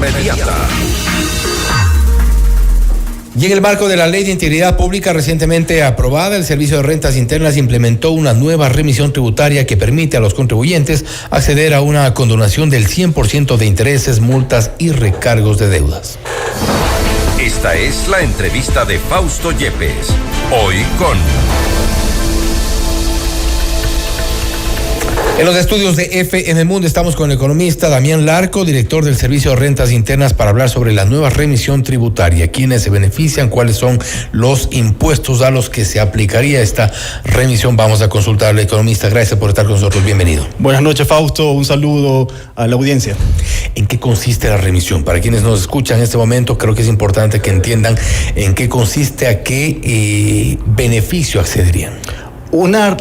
inmediata. Y en el marco de la Ley de Integridad Pública recientemente aprobada, el Servicio de Rentas Internas implementó una nueva remisión tributaria que permite a los contribuyentes acceder a una condonación del 100% de intereses, multas y recargos de deudas. Esta es la entrevista de Fausto Yepes. Hoy con... En los estudios de F en el Mundo estamos con el economista Damián Larco, director del Servicio de Rentas Internas, para hablar sobre la nueva remisión tributaria, quiénes se benefician, cuáles son los impuestos a los que se aplicaría esta remisión. Vamos a consultar al economista. Gracias por estar con nosotros. Bienvenido. Buenas noches, Fausto. Un saludo a la audiencia. ¿En qué consiste la remisión? Para quienes nos escuchan en este momento, creo que es importante que entiendan en qué consiste, a qué beneficio accederían.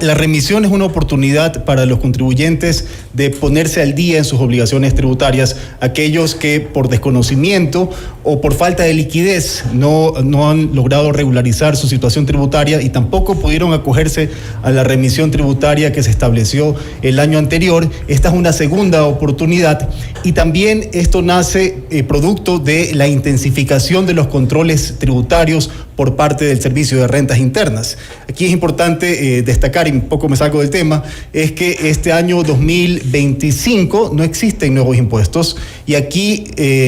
La remisión es una oportunidad para los contribuyentes de ponerse al día en sus obligaciones tributarias, aquellos que por desconocimiento o por falta de liquidez no han logrado regularizar su situación tributaria y tampoco pudieron acogerse a la remisión tributaria que se estableció el año anterior. Esta es una segunda oportunidad y también esto nace producto de la intensificación de los controles tributarios por parte del Servicio de Rentas Internas. Aquí es importante destacar, y un poco me salgo del tema, es que este año 2025 no existen nuevos impuestos y aquí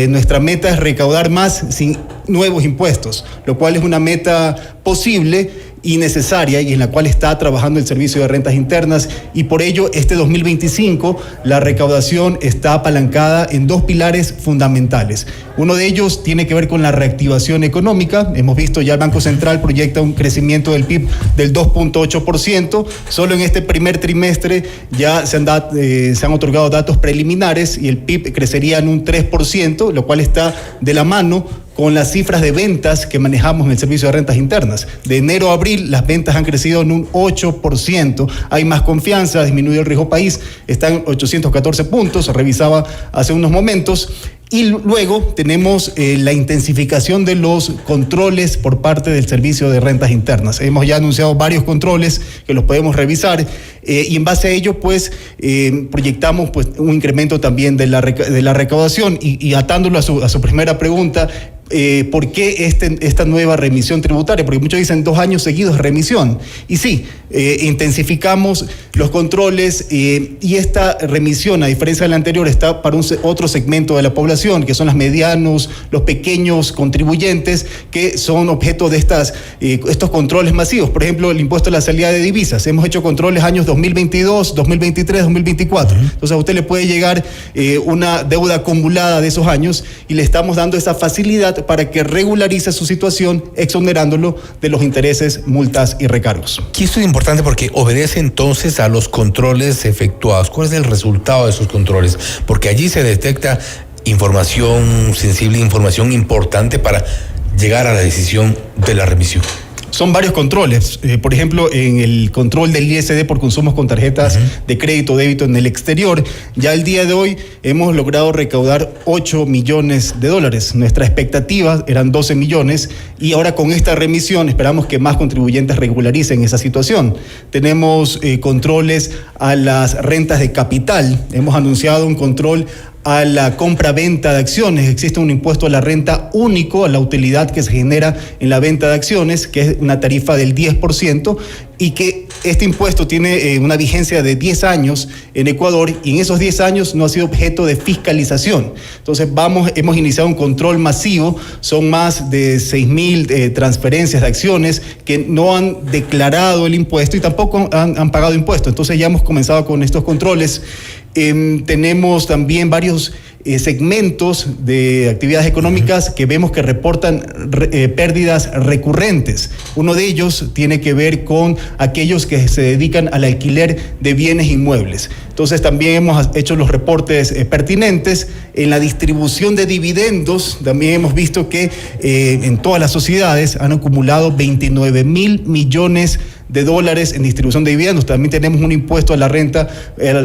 nuestra meta es recaudar más sin nuevos impuestos, lo cual es una meta posible y necesaria y en la cual está trabajando el Servicio de Rentas Internas, y por ello este 2025 la recaudación está apalancada en dos pilares fundamentales. Uno de ellos tiene que ver con la reactivación económica. Hemos visto ya el Banco Central proyecta un crecimiento del PIB del 2.8%. Solo en este primer trimestre ya se han otorgado datos preliminares y el PIB crecería en un 3%, lo cual está de la mano con las cifras de ventas que manejamos en el Servicio de Rentas Internas. De enero a abril, las ventas han crecido en un 8%. Hay más confianza, ha disminuido el riesgo país, están 814 puntos, revisaba hace unos momentos. Y luego tenemos la intensificación de los controles por parte del Servicio de Rentas Internas. Hemos ya anunciado varios controles que los podemos revisar y en base a ello pues proyectamos pues un incremento también de la recaudación y atándolo a su primera pregunta. ¿Por qué esta nueva remisión tributaria? Porque muchos dicen 2 años seguidos de remisión. Y sí, intensificamos los controles y esta remisión, a diferencia de la anterior, está para otro segmento de la población, que son los medianos, los pequeños contribuyentes, que son objeto de estos controles masivos. Por ejemplo, el impuesto a la salida de divisas. Hemos hecho controles años 2022, 2023, 2024. Entonces a usted le puede llegar una deuda acumulada de esos años y le estamos dando esa facilidad para que regularice su situación, exonerándolo de los intereses, multas y recargos. Y esto es importante porque obedece entonces a los controles efectuados. ¿Cuál es el resultado de esos controles? Porque allí se detecta información sensible, información importante para llegar a la decisión de la remisión. Son varios controles. Por ejemplo, en el control del ISD por consumos con tarjetas de crédito o débito en el exterior, ya el día de hoy hemos logrado recaudar $8 millones. Nuestra expectativa eran 12 millones y ahora con esta remisión esperamos que más contribuyentes regularicen esa situación. Tenemos controles a las rentas de capital. Hemos anunciado un control a la compra-venta de acciones. Existe un impuesto a la renta único, a la utilidad que se genera en la venta de acciones, que es una tarifa del 10%, y que este impuesto tiene una vigencia de 10 años en Ecuador, y en esos 10 años no ha sido objeto de fiscalización. Entonces hemos iniciado un control masivo, son más de 6.000 transferencias de acciones que no han declarado el impuesto y tampoco han pagado impuesto. Entonces ya hemos comenzado con estos controles. Tenemos también varios segmentos de actividades económicas que vemos que reportan pérdidas recurrentes. Uno de ellos tiene que ver con aquellos que se dedican al alquiler de bienes inmuebles. Entonces también hemos hecho los reportes pertinentes. En la distribución de dividendos también hemos visto que en todas las sociedades han acumulado $29.000 millones en distribución de dividendos. También tenemos un impuesto a la renta,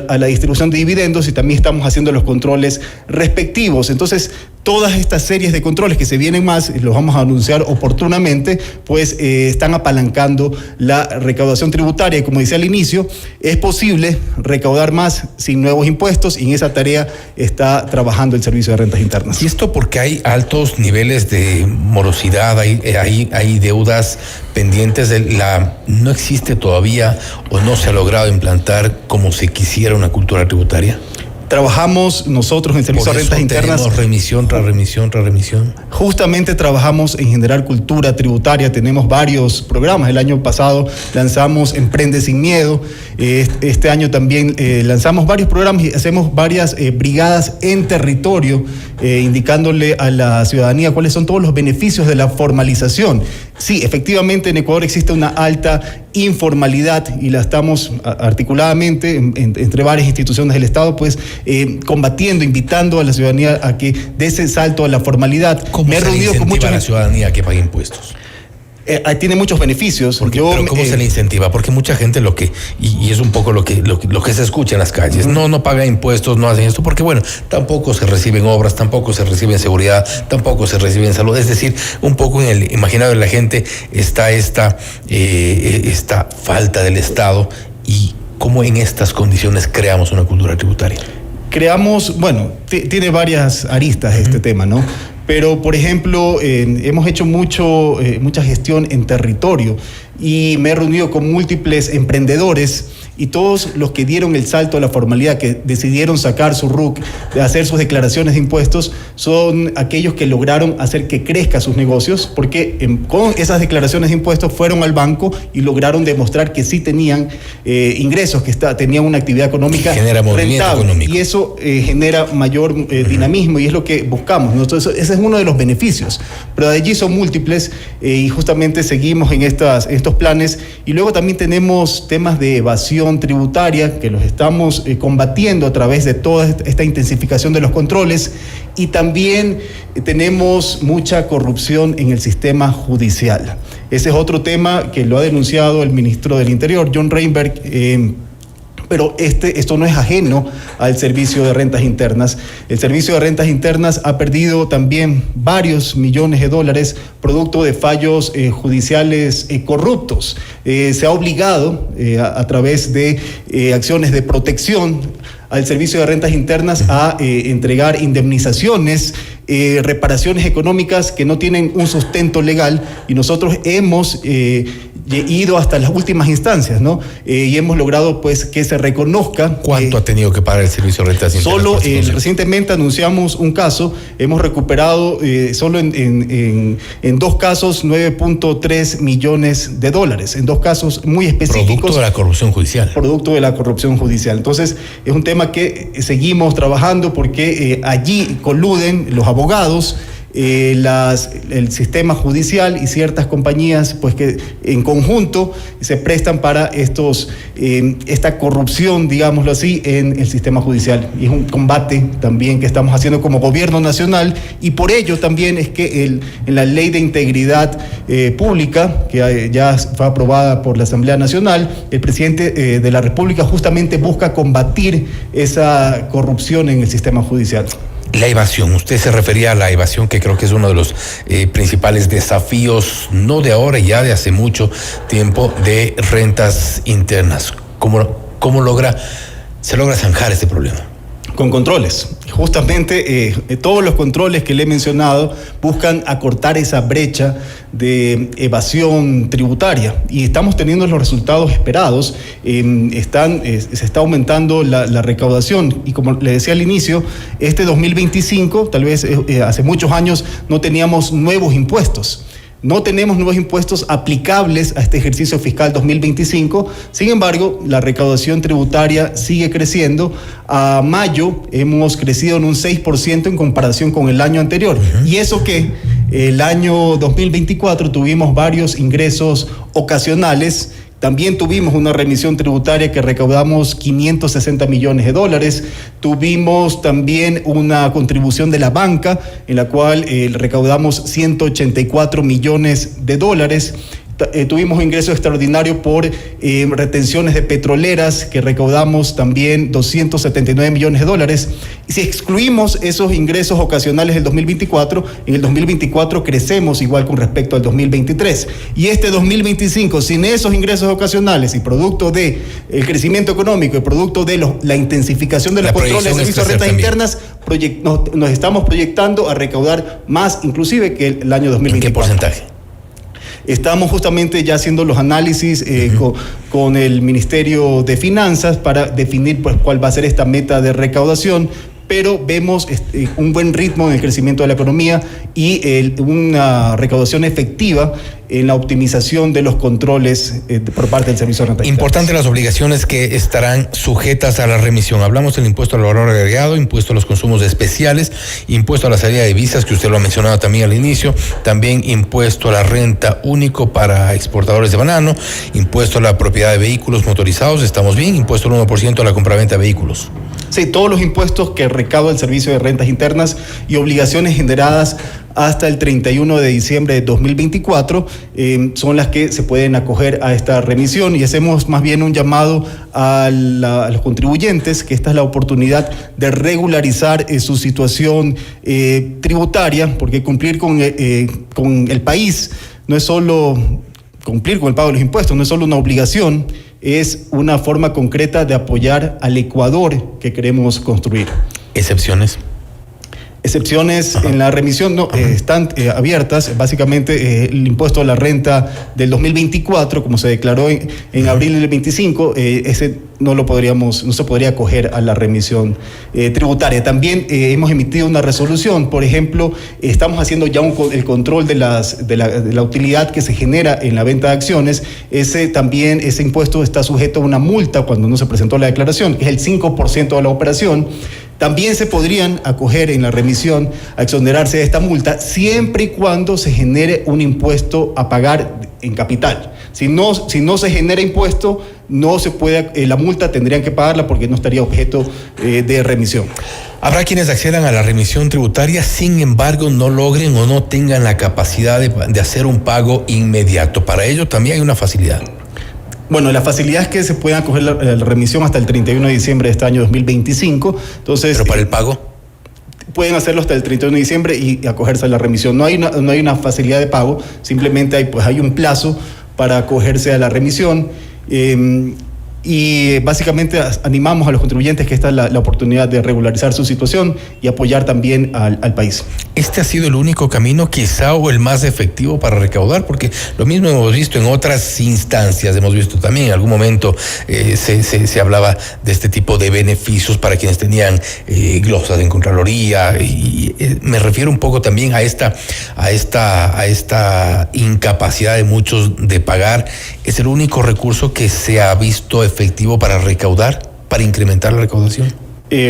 a la distribución de dividendos, y también estamos haciendo los controles respectivos. Entonces, todas estas series de controles que se vienen más, los vamos a anunciar oportunamente, pues están apalancando la recaudación tributaria. Y como decía al inicio, es posible recaudar más sin nuevos impuestos, y en esa tarea está trabajando el Servicio de Rentas Internas. Y esto porque hay altos niveles de morosidad, hay deudas pendientes, no existe todavía o no se ha logrado implantar como se quisiera una cultura tributaria. Trabajamos nosotros en el Servicio de Rentas Internas. Tenemos remisión tras remisión tras remisión. Justamente trabajamos en generar cultura tributaria. Tenemos varios programas. El año pasado lanzamos Emprende Sin Miedo. Este año también lanzamos varios programas y hacemos varias brigadas en territorio, indicándole a la ciudadanía cuáles son todos los beneficios de la formalización. Sí, efectivamente en Ecuador existe una alta informalidad y la estamos articuladamente entre varias instituciones del Estado, pues combatiendo, invitando a la ciudadanía a que dé ese salto a la formalidad. ¿Cómo se le incentiva a la ciudadanía a que pague impuestos? Tiene muchos beneficios. Pero ¿cómo se le incentiva? Porque mucha gente y es un poco lo que se escucha en las calles, no paga impuestos, no hacen esto, porque bueno, tampoco se reciben obras, tampoco se reciben seguridad, tampoco se reciben salud. Es decir, un poco en el imaginario de la gente está esta falta del Estado. Y cómo en estas condiciones creamos una cultura tributaria. Creamos, tiene varias aristas este tema, ¿no? Pero, por ejemplo, hemos hecho mucha gestión en territorio y me he reunido con múltiples emprendedores y todos los que dieron el salto a la formalidad, que decidieron sacar su RUC, hacer sus declaraciones de impuestos, son aquellos que lograron hacer que crezca sus negocios, porque con esas declaraciones de impuestos fueron al banco y lograron demostrar que sí tenían ingresos, que tenían una actividad económica genera movimiento rentable, económico. Y eso genera mayor dinamismo, y es lo que buscamos. Nosotros, ese es uno de los beneficios, pero de allí son múltiples, y justamente seguimos en estos planes. Y luego también tenemos temas de evasión tributaria que los estamos combatiendo a través de toda esta intensificación de los controles, y también tenemos mucha corrupción en el sistema judicial. Ese es otro tema que lo ha denunciado el ministro del Interior, John Reinberg, pero esto no es ajeno al Servicio de Rentas Internas. El Servicio de Rentas Internas ha perdido también varios millones de dólares producto de fallos judiciales corruptos. Se ha obligado a través de acciones de protección al Servicio de Rentas Internas a entregar indemnizaciones, reparaciones económicas que no tienen un sustento legal, y nosotros hemos ido hasta las últimas instancias, ¿no? Y hemos logrado, pues, que se reconozca. ¿Cuánto ha tenido que pagar el Servicio de Rentas Internas? Solo recientemente anunciamos un caso, hemos recuperado solo en 2 casos 9.3 millones de dólares, en 2 casos muy específicos. Producto de la corrupción judicial. Producto de la corrupción judicial. Entonces, es un tema que seguimos trabajando, porque allí coluden los abogados, el sistema judicial y ciertas compañías, pues, que en conjunto se prestan para esta corrupción, digámoslo así, en el sistema judicial. Y es un combate también que estamos haciendo como gobierno nacional, y por ello también es que en la Ley de Integridad Pública, que ya fue aprobada por la Asamblea Nacional, el presidente de la República justamente busca combatir esa corrupción en el sistema judicial. La evasión, usted se refería a la evasión, que creo que es uno de los principales desafíos, no de ahora, ya de hace mucho tiempo, de rentas internas. ¿Cómo se logra zanjar este problema? Con controles. Justamente todos los controles que le he mencionado buscan acortar esa brecha de evasión tributaria, y estamos teniendo los resultados esperados. Se está aumentando la recaudación, y como le decía al inicio, este 2025, tal vez hace muchos años no teníamos nuevos impuestos. No tenemos nuevos impuestos aplicables a este ejercicio fiscal 2025. Sin embargo, la recaudación tributaria sigue creciendo. A mayo hemos crecido en un 6% en comparación con el año anterior. Y eso que el año 2024 tuvimos varios ingresos ocasionales. También tuvimos una remisión tributaria que recaudamos 560 millones de dólares. Tuvimos también una contribución de la banca, en la cual recaudamos 184 millones de dólares. Tuvimos ingresos extraordinarios por retenciones de petroleras que recaudamos también $279 millones. Y si excluimos esos ingresos ocasionales del 2024, en el 2024 crecemos igual con respecto al 2023. Y este 2025, sin esos ingresos ocasionales y producto del crecimiento económico y producto de la intensificación de los controles de servicios de rentas internas, nos estamos proyectando a recaudar más inclusive que el año 2024. ¿En qué porcentaje? Estamos justamente ya haciendo los análisis con el Ministerio de Finanzas para definir pues cuál va a ser esta meta de recaudación, pero vemos un buen ritmo en el crecimiento de la economía y una recaudación efectiva en la optimización de los controles por parte del Servicio de Rentas Internas. Importante las obligaciones que estarán sujetas a la remisión. Hablamos del impuesto al valor agregado, impuesto a los consumos especiales, impuesto a la salida de divisas, que usted lo ha mencionado también al inicio, también impuesto a la renta único para exportadores de banano, impuesto a la propiedad de vehículos motorizados, estamos bien, impuesto al 1% a la compraventa de vehículos. Sí, todos los impuestos que recauda el Servicio de Rentas Internas y obligaciones generadas hasta el 31 de diciembre de 2024 son las que se pueden acoger a esta remisión, y hacemos más bien un llamado a los contribuyentes que esta es la oportunidad de regularizar su situación tributaria, porque cumplir con el país no es solo cumplir con el pago de los impuestos, no es solo una obligación, es una forma concreta de apoyar al Ecuador que queremos construir. ¿Excepciones? Excepciones en la remisión están abiertas. Básicamente el impuesto a la renta del 2024, como se declaró en abril del 25, ese no se podría acoger a la remisión tributaria. También hemos emitido una resolución, por ejemplo, estamos haciendo ya el control de la utilidad que se genera en la venta de acciones. Ese impuesto está sujeto a una multa cuando no se presentó la declaración, que es el 5% de la operación. También se podrían acoger en la remisión a exonerarse de esta multa siempre y cuando se genere un impuesto a pagar en capital. Si no se genera impuesto, no se puede, la multa tendrían que pagarla porque no estaría objeto de remisión. Habrá quienes accedan a la remisión tributaria, sin embargo no logren o no tengan la capacidad de hacer un pago inmediato. Para ello también hay una facilidad. Bueno, la facilidad es que se pueda acoger la remisión hasta el 31 de diciembre de este año 2025. Entonces, ¿pero para el pago? Pueden hacerlo hasta el 31 de diciembre y acogerse a la remisión. No hay una facilidad de pago, simplemente hay un plazo para acogerse a la remisión. Y básicamente animamos a los contribuyentes que esta es la oportunidad de regularizar su situación y apoyar también al país. ¿Este ha sido el único camino quizá o el más efectivo para recaudar? Porque lo mismo hemos visto en otras instancias, hemos visto también en algún momento se hablaba de este tipo de beneficios para quienes tenían glosas en Contraloría, y me refiero un poco también a esta incapacidad de muchos de pagar. ¿Es el único recurso que se ha visto efectivo para recaudar, para incrementar la recaudación?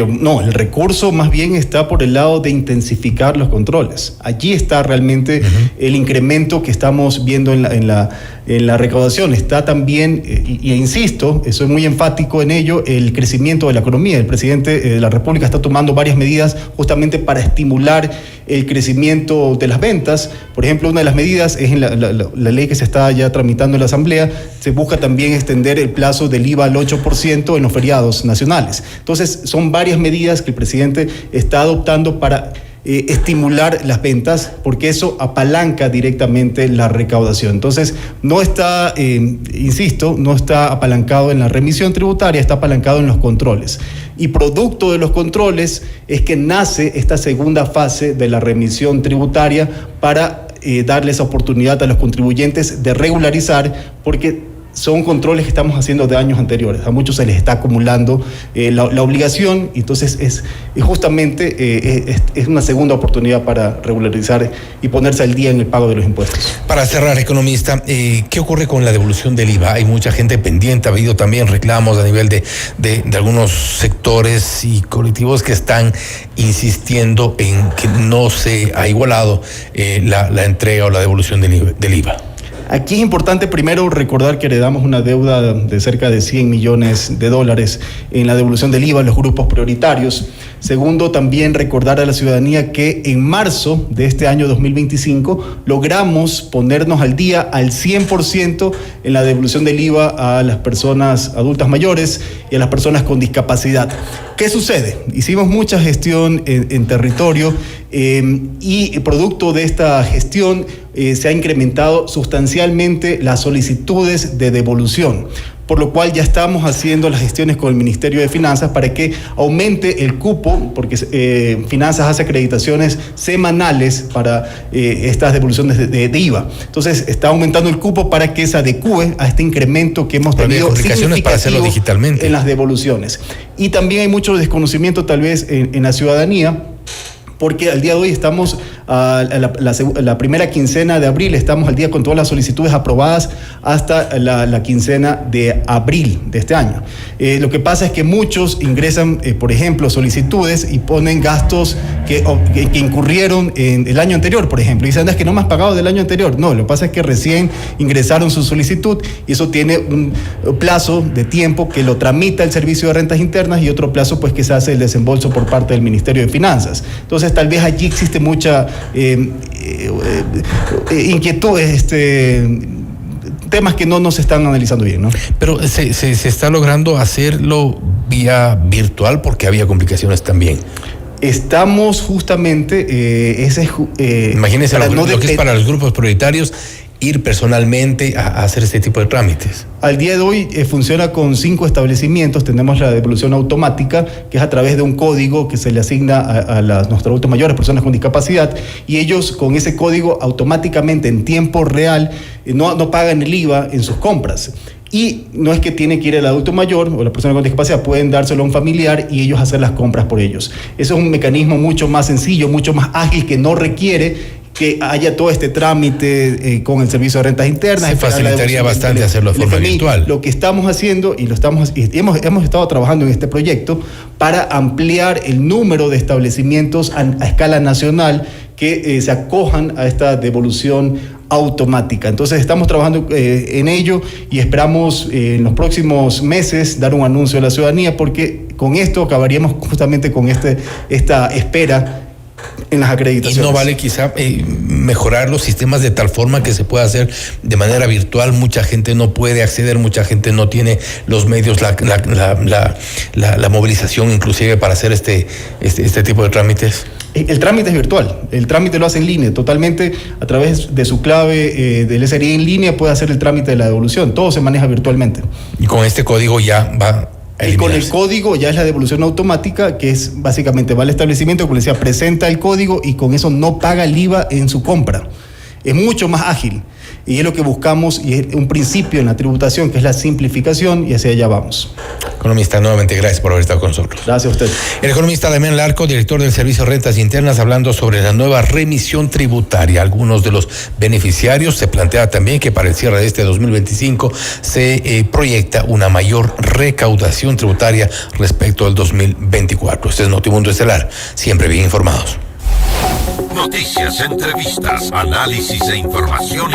No, el recurso más bien está por el lado de intensificar los controles. Allí está realmente el incremento que estamos viendo en la recaudación. Está también, y insisto, soy muy enfático en ello, el crecimiento de la economía. El presidente de la República está tomando varias medidas justamente para estimular el crecimiento de las ventas. Por ejemplo, una de las medidas es en la ley que se está ya tramitando en la Asamblea, se busca también extender el plazo del IVA al 8% en los feriados nacionales. Entonces, son varias medidas que el presidente está adoptando para estimular las ventas, porque eso apalanca directamente la recaudación. Entonces, no está, insisto, no está apalancado en la remisión tributaria, está apalancado en los controles. Y producto de los controles es que nace esta segunda fase de la remisión tributaria para darles oportunidad a los contribuyentes de regularizar, porque son controles que estamos haciendo de años anteriores. A muchos se les está acumulando la obligación, y entonces es una segunda oportunidad para regularizar y ponerse al día en el pago de los impuestos. Para cerrar, economista, ¿qué ocurre con la devolución del IVA? Hay mucha gente pendiente, ha habido también reclamos a nivel de algunos sectores y colectivos que están insistiendo en que no se ha igualado la entrega o la devolución del IVA. Aquí es importante primero recordar que heredamos una deuda de cerca de $100 millones en la devolución del IVA a los grupos prioritarios. Segundo, también recordar a la ciudadanía que en marzo de este año 2025 logramos ponernos al día al 100% en la devolución del IVA a las personas adultas mayores y a las personas con discapacidad. ¿Qué sucede? Hicimos mucha gestión en territorio y producto de esta gestión se ha incrementado sustancialmente las solicitudes de devolución, por lo cual ya estamos haciendo las gestiones con el Ministerio de Finanzas para que aumente el cupo, porque Finanzas hace acreditaciones semanales para estas devoluciones de IVA. Entonces está aumentando el cupo para que se adecue a este incremento que hemos tenido complicaciones para hacerlo digitalmente en las devoluciones. Y también hay mucho desconocimiento tal vez en la ciudadanía, porque al día de hoy estamos a la primera quincena de abril, estamos al día con todas las solicitudes aprobadas hasta la quincena de abril de este año. Lo que pasa es que muchos ingresan, por ejemplo, solicitudes y ponen gastos que incurrieron en el año anterior, por ejemplo, y dicen, es que no me has pagado del año anterior. No, lo que pasa es que recién ingresaron su solicitud y eso tiene un plazo de tiempo que lo tramita el Servicio de Rentas Internas y otro plazo pues que se hace el desembolso por parte del Ministerio de Finanzas. Entonces tal vez allí existe mucha inquietud, temas que no se están analizando bien, ¿no? Pero se está logrando hacerlo vía virtual porque había complicaciones también. Estamos justamente, imagínense lo que es para los grupos prioritarios ir personalmente a hacer este tipo de trámites. Al día de hoy funciona con 5 establecimientos. Tenemos la devolución automática, que es a través de un código que se le asigna a nuestros adultos mayores, personas con discapacidad, y ellos con ese código automáticamente en tiempo real no pagan el IVA en sus compras. Y no es que tiene que ir el adulto mayor o la persona con discapacidad, pueden dárselo a un familiar y ellos hacer las compras por ellos. Eso es un mecanismo mucho más sencillo, mucho más ágil, que no requiere que haya todo este trámite con el Servicio de Rentas Internas. Se facilitaría bastante hacerlo de forma virtual. Lo que estamos haciendo y hemos estado trabajando en este proyecto para ampliar el número de establecimientos a escala nacional que se acojan a esta devolución automática. Entonces estamos trabajando en ello y esperamos en los próximos meses dar un anuncio a la ciudadanía, porque con esto acabaríamos justamente con esta espera en las acreditaciones. Y no vale quizá mejorar los sistemas de tal forma que se pueda hacer de manera virtual. Mucha gente no puede acceder, mucha gente no tiene los medios, la movilización inclusive para hacer este tipo de trámites. El trámite es virtual, el trámite lo hace en línea, totalmente a través de su clave del SRI en línea puede hacer el trámite de la devolución, todo se maneja virtualmente. Y con este código ya va a eliminarse. Y con el código ya es la devolución automática, que es básicamente va al establecimiento, como le decía, presenta el código y con eso no paga el IVA en su compra. Es mucho más ágil y es lo que buscamos y es un principio en la tributación, que es la simplificación, y hacia allá vamos. Economista, nuevamente gracias por haber estado con nosotros. Gracias a usted. El economista Damián Larco, director del Servicio de Rentas Internas, hablando sobre la nueva remisión tributaria. Algunos de los beneficiarios. Se plantea también que para el cierre de este 2025 se proyecta una mayor recaudación tributaria respecto al 2024. Este es Notimundo Estelar, siempre bien informados. Noticias, entrevistas, análisis e información